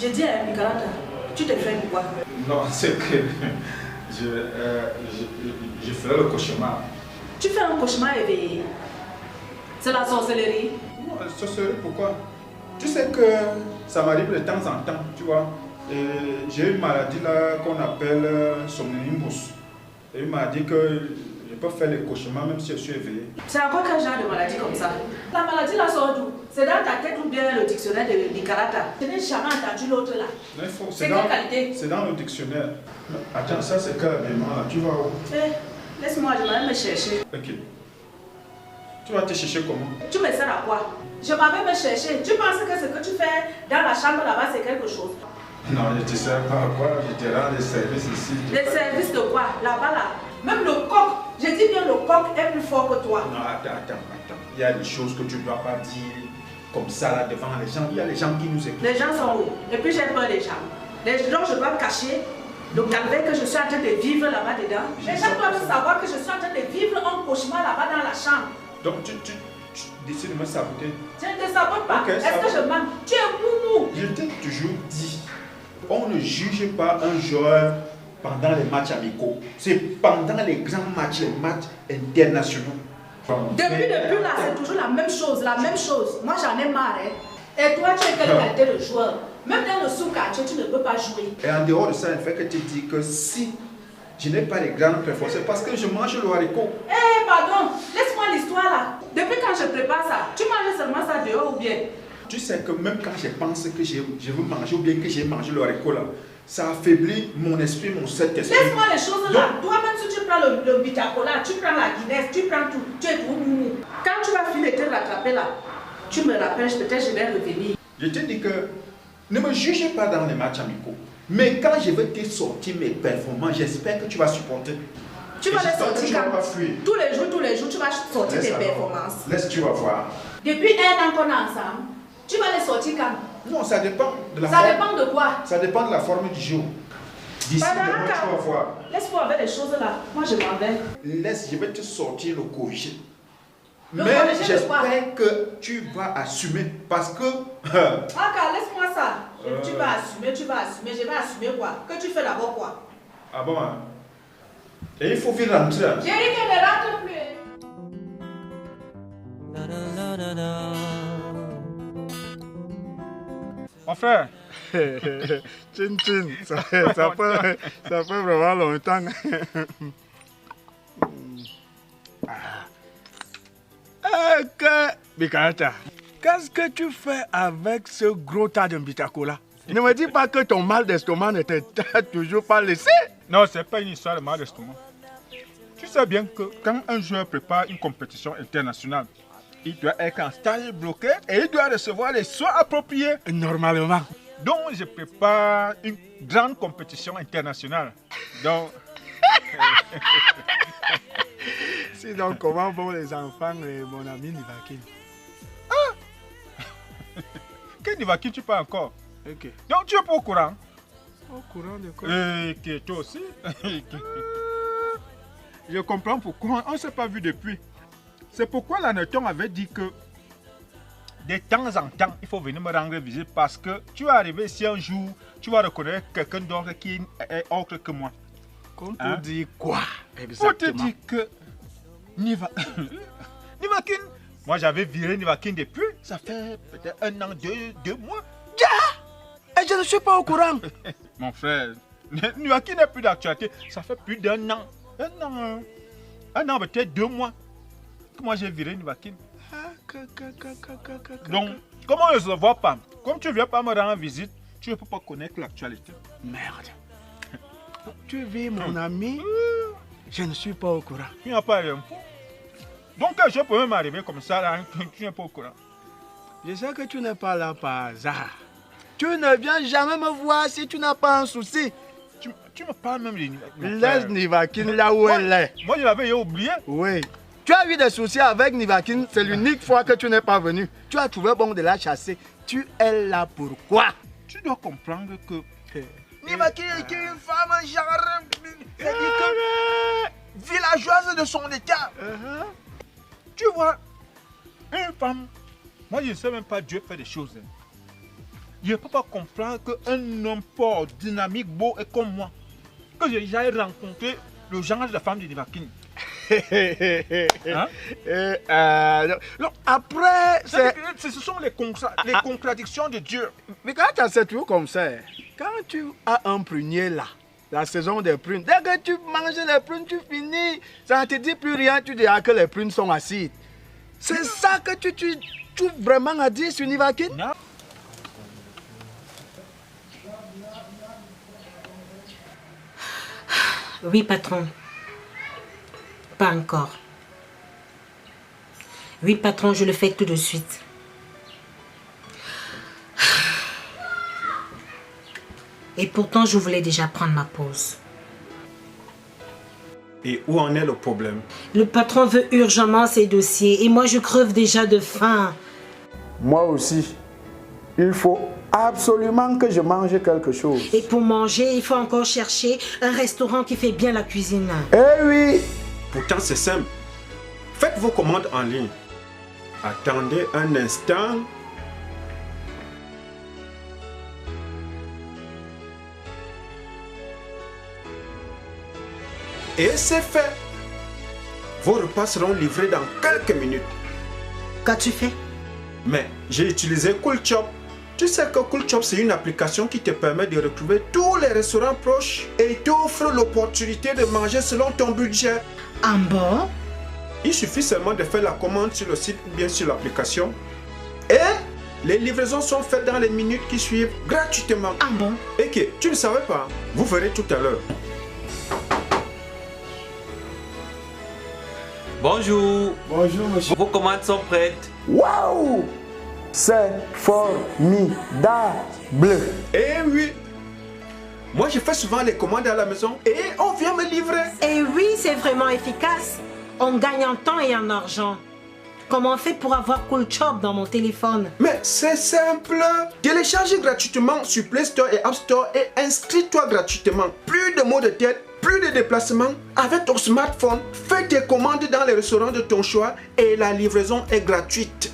J'ai dit à Nicarata, tu te fais quoi? Non, c'est que je ferai le cauchemar. Tu fais un cauchemar éveillé. C'est la sorcellerie. Non, la sorcellerie, pourquoi? Tu sais que ça m'arrive de temps en temps, tu vois. J'ai une maladie là qu'on appelle somnambus. Et il m'a dit que je peux faire les cauchemars même si je suis éveillé. C'est encore quel genre de maladie comme ça? La maladie là sort d'où? C'est dans ta tête ou bien le dictionnaire de Nicarata? Je n'ai jamais entendu l'autre là. C'est quelle qualité? C'est dans le dictionnaire. Attends, ça c'est quel élément là? Tu vas où? Laisse-moi, je vais me chercher. Ok. Tu vas te chercher comment? Tu me sers à quoi? Je m'en vais me chercher. Tu penses que ce que tu fais dans la chambre là-bas c'est quelque chose? Non, je ne te sers pas à quoi? Je te rends des services ici. Des services de quoi? Là-bas là. Même le coq, je dis bien le coq est plus fort que toi. Non, attends. Il y a des choses que tu ne dois pas dire comme ça là devant les gens. Il y a les gens qui nous écoutent. Les gens sont où? Et puis j'ai peur des gens. Donc je dois me cacher le calvaire que je suis en train de vivre là-bas dedans. Les gens doivent savoir que je suis en train de vivre un cauchemar là-bas dans la chambre. Donc tu décides de me saboter. Je ne te sabote pas. Okay, est-ce que je mens? Tu es moumou. Je t'ai toujours dit, on ne juge pas un joueur pendant les matchs amicaux. C'est pendant les grands matchs, les matchs internationaux. Depuis là, c'est toujours la même chose, Moi, j'en ai marre. Hein. Et toi, tu es quelle qualité de joueur? Même dans le sous-quartier, tu ne peux pas jouer. Et en dehors de ça, il fait que tu dis que si je n'ai pas les grandes performances, c'est parce que je mange le haricot. Pardon, laisse-moi l'histoire là. Depuis quand je prépare ça, tu manges seulement ça dehors ou bien? Tu sais que même quand je pense que je veux manger ou bien que j'ai mangé le haricot là, ça affaiblit mon esprit, mon Saint-Esprit. Laisse-moi les choses là. Toi-même, si tu prends le bitacola, tu prends la Guinness, tu prends tout. Tu es tout moumou. Quand tu vas finir de te rattraper là, tu me rappelles, peut-être je vais revenir. Je te dis que ne me jugez pas dans les matchs amicaux. Mais quand je vais te sortir mes performances, j'espère que tu vas supporter. Tu vas les sortir quand tous les jours, tu vas sortir tes performances. Laisse, tu vas voir. Depuis 1 an qu'on est ensemble, tu vas les sortir quand? Non, ça dépend de la forme. Ça dépend de quoi? Ça dépend de la forme du jour. D'ici demain, tu vas voir. Laisse-moi avec les choses là. Moi, je m'en vais. Laisse, je vais te sortir le corriger. Mais j'espère que tu vas assumer parce que... laisse-moi ça. Tu vas assumer. Je vais assumer quoi? Que tu fais d'abord quoi? Ah bon? Hein? Et il faut vite rentrer. J'ai dit qu'elle ne rentre plus. Mon frère, Chin, ça fait vraiment longtemps. Nicarata, qu'est-ce que tu fais avec ce gros tas de bitacola? Ne me dis pas que ton mal d'estomac ne t'a toujours pas laissé. Non, c'est pas une histoire de mal d'estomac. Tu sais bien que quand un joueur prépare une compétition internationale, il doit être en stage bloqué et il doit recevoir les soins appropriés. Normalement. Donc, je prépare une grande compétition internationale. Donc... Sinon, comment vont les enfants et mon ami Nivakin? Quel Nivakin tu parles encore? Ok. Donc, tu es pas au courant? Au courant de quoi? Et que toi aussi? Je comprends pourquoi on ne s'est pas vu depuis. C'est pourquoi l'Anneton avait dit que de temps en temps, il faut venir me rendre visite parce que tu vas arriver ici un jour, tu vas reconnaître quelqu'un d'autre qui est autre que moi. Qu'on te dit quoi exactement? On te dit que Nivakin, moi j'avais viré Nivakin depuis, ça fait peut-être 1 an, 2 mois. Et je ne suis pas au courant. Mon frère, Nivakin n'est plus d'actualité, ça fait plus d'1 an. 1 an, peut-être 2 mois que moi j'ai viré Nivakin. Donc, comment on ne se voit pas? Comme tu ne viens pas me rendre visite, tu ne peux pas connaître l'actualité. Merde. Tu vis mon ami? Je ne suis pas au courant. Tu n'as pas l'info. Donc, je peux même arriver comme ça, là, tu n'es pas au courant. Je sais que tu n'es pas là par hasard. Tu ne viens jamais me voir si tu n'as pas un souci. Tu me parles même de Nivakin. Laisse Nivakin là où elle est. Moi, je l'avais oublié. Oui. Tu as eu des soucis avec Nivakin, c'est l'unique fois que tu n'es pas venu. Tu as trouvé bon de la chasser. Tu es là pourquoi? Tu dois comprendre que Nivakin est une femme genre villageoise de son état. Tu vois, une femme, moi je ne sais même pas Dieu fait des choses. Je ne peux pas comprendre qu'un homme fort, dynamique, beau et comme moi, que j'aille rencontrer le genre de la femme de Nivakin. Hein? Non, après, ce sont les contradictions de Dieu. Mais quand tu as ces trucs comme ça, quand tu as un prunier là, la saison des prunes, dès que tu manges les prunes, tu finis. Ça ne te dit plus rien, tu diras que les prunes sont acides. C'est ça que tu trouves vraiment à dire sur Nivakin? Non. Oui, patron. Pas encore. Oui, patron, je le fais tout de suite. Et pourtant, je voulais déjà prendre ma pause. Et où en est le problème? Le patron veut urgemment ses dossiers et moi, je creve déjà de faim. Moi aussi. Il faut absolument que je mange quelque chose. Et pour manger, il faut encore chercher un restaurant qui fait bien la cuisine. Eh oui! Pourtant, c'est simple. Faites vos commandes en ligne. Attendez un instant. Et c'est fait. Vos repas seront livrés dans quelques minutes. Qu'as-tu fait? Mais j'ai utilisé CoolChop. Tu sais que CoolChop, c'est une application qui te permet de retrouver tous les restaurants proches et t'offre l'opportunité de manger selon ton budget. Ah bon? Il suffit seulement de faire la commande sur le site ou bien sur l'application. Et les livraisons sont faites dans les minutes qui suivent gratuitement. Ah bon? Et que tu ne savais pas? Vous verrez tout à l'heure. Bonjour. Bonjour, monsieur. Vos commandes sont prêtes. Waouh! C'est formidable! Eh oui! Moi, je fais souvent les commandes à la maison et on vient me livrer. Et oui, c'est vraiment efficace. On gagne en temps et en argent. Comment on fait pour avoir CoolChop dans mon téléphone? Mais c'est simple. Télécharge gratuitement sur Play Store et App Store et inscris-toi gratuitement. Plus de maux de tête, plus de déplacements. Avec ton smartphone, fais tes commandes dans les restaurants de ton choix et la livraison est gratuite.